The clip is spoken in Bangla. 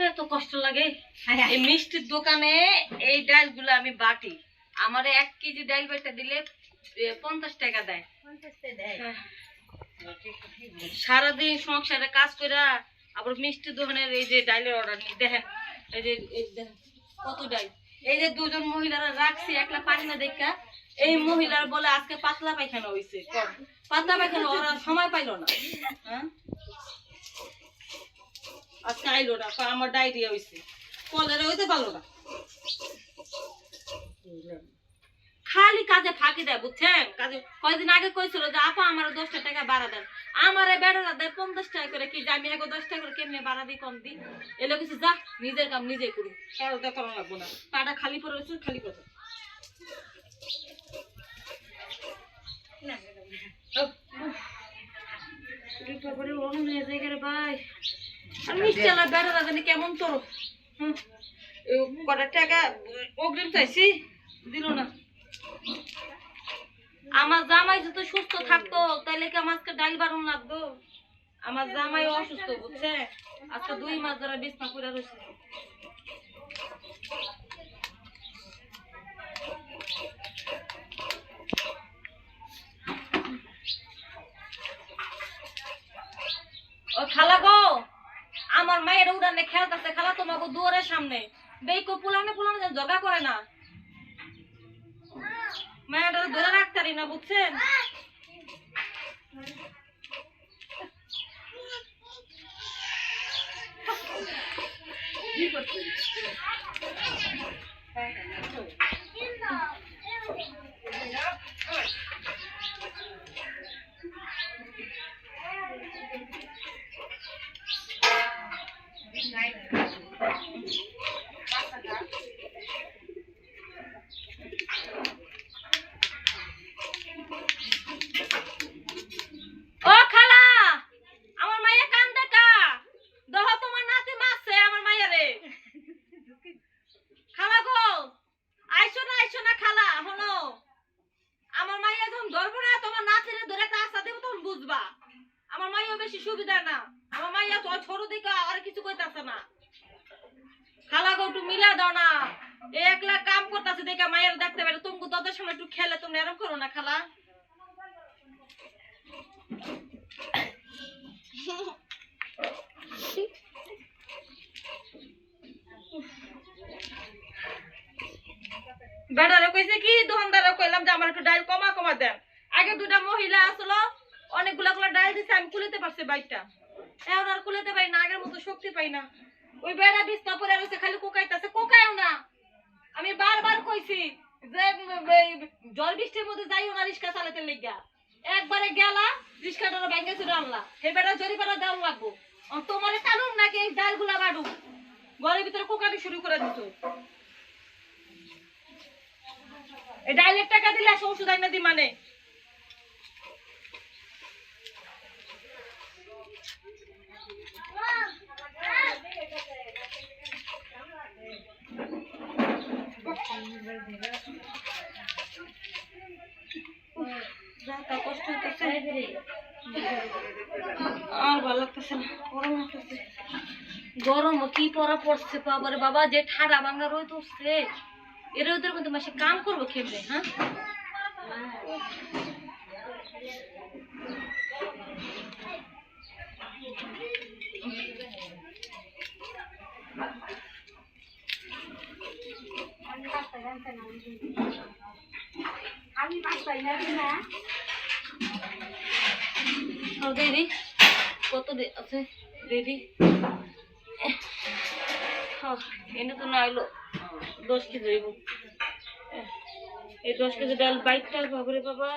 এত কষ্ট লাগে। এই মিষ্টির দোকানে এই ডালগুলো আমি বাটি, আমার 1 কেজি ডাল বেটা দিলে 50 টাকা দেয়। সারাদিন সংসারে কাজ করে আবার মিষ্টির দোকানের এই যে ডালের অর্ডার নিই। দেখেন এই যে কত ডাল, এই যে 2 জন মহিলারা রাখছি একলা পারি না দেখা, এই মহিলার বলে আজকে পাতলা পায়খানা হয়েছে। পাতলা পায়খানা ওরা সময় পাইল না, হ্যাঁ আজকে আইলো না, আমার ডায়রিয়া হয়েছে, কলেরা হইতে পারলো না। খালি কাজে ফাঁকি দেয়, বুঝছেন? কাজে কয়েকদিন আগে কইছিল যে আপা আমার 10 টাকা বাড়া দেন, আমার বেড়ারা দেয় 50 টাকা করে। কি আমি আগে 10 টাকা করে কেমনে বাড়া দিই কম দিই? এলো কিছু যা নিজের কাম নিজে করি, কারো তো করা লাগবো না। পাটা খালি পরে রয়েছে, খালি কথা। ভাই আর মিষ্টি আলা বেড়ারা জানি কেমন তোর কটা টাকা অগ্রিম চাইছি, দিল না। আমার জামাই যদি সুস্থ থাকতো তাহলে কি আমাকে ডাল বারণ লাগতো? আমার জামাই অসুস্থ, বুঝছে? আজকে 2 মাস ধরে বিছনা করে রয়েছে। ও খালা গো, আমার মায়ের উড়ানে খেলতেছে, খালা তোমাকে দুয়ারের সামনে দেখো, পুলানে পুলানে জগা করে না, মায়েরা ধরে রাখতে পারি না, বুঝছেন? ও খালা, আমার মাইয়া কান্দে কা, দহ তোমার নাতি মারছে আমার মাইয়ারে। খালা গো, আইসো না খালা, হলো আমার মাইয়া যখন ধরবো না তোমার নাতিরে ধরে একটা আশা দেবো তখন বুঝবা। আমার মাইয়া বেশি সুবিধা না, আমার মাইয়া তো ছোট দিকে আর কিছু কইতাছে না। খালা গো একটু মিলা দাও না, একলা কাম করতেছে দেখে মায়ের দেখতে পারে, তুমি তোদের সময় একটু খেলে তুমি এরকম করো না খালা। বেটারে কইছে কি, দোকানদারে কইলাম যে আমার একটু ডাল কমা দেন। আগে 2টা মহিলা আসলো, অনেকগুলা ডাল দিছে, আমি কুলিতে পারছি বাইকটা, এখন আর কুলিতে পাই না, আগের মতো শক্তি পাই না। ওই বেড়া বিছনা পরে রয়েছে, খালি কোকাইতেছে, কোকায়ও না। আমি বারবার কইছি যে জল বৃষ্টির মধ্যে যাইও না রিক্সা চালাতে লেগা, একবারে গেলা রিক্সাটা ব্যাঙ্গে চুরে আনলা, হে বেড়া জরিপানা দেওয়া লাগবো। তোমার কানুন নাকি এই ডালগুলা বাড়ু, ঘরের ভিতরে কোকাটি শুরু করে দিত। এই ডাইলের টাকা দিলে ওষুধ আইনা দি মানে কষ্ট হইতেছে, আর ভালো লাগতেছে না, গরম লাগতেছে। গরম কি পড়া পড়ছে বাবারে বাবা, যে ঠাডা ভাঙ্গা রয়ে উঠছে, এর ওদের মধ্যে মাসে কাম করবো খেলবে, হ্যাঁ? দিদি কত আছে দিদি, এনে তো না আইলো 10 কেজি, এই 10 কেজি ডাল বাইকটা বাবরে বাবা।